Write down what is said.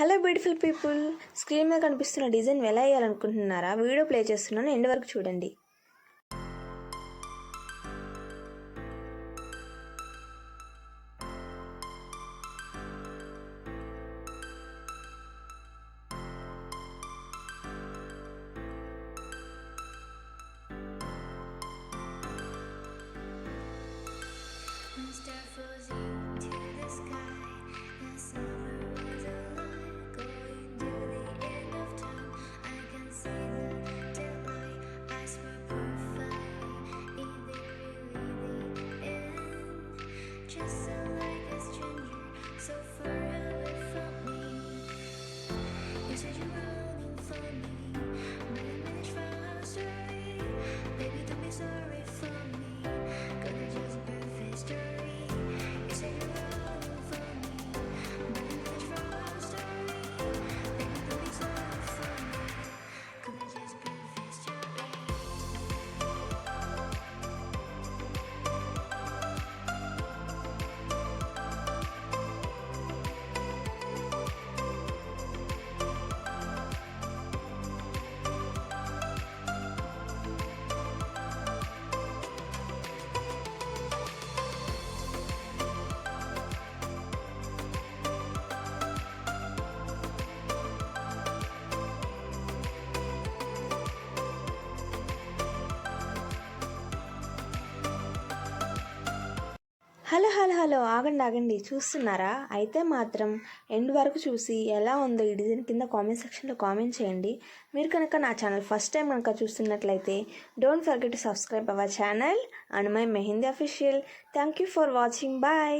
Hello beautiful people, screen మీద కనిపిస్తున్న design ఎలా వేయాలనుకుంటున్నారా? వీడియో ప్లే చేస్తున్నాను, ఎండ్ వరకు చూడండి. హలో ఆగండి, చూస్తున్నారా? అయితే మాత్రం ఎండ్ వరకు చూసి ఎలా ఉందో ఈ డిజైన్ కింద కామెంట్ సెక్షన్లో కామెంట్ చేయండి. మీరు కనుక నా ఛానల్ ఫస్ట్ టైం కనుక చూస్తున్నట్లయితే don't forget to subscribe our channel and my Mehndi official. Thank you for watching. Bye.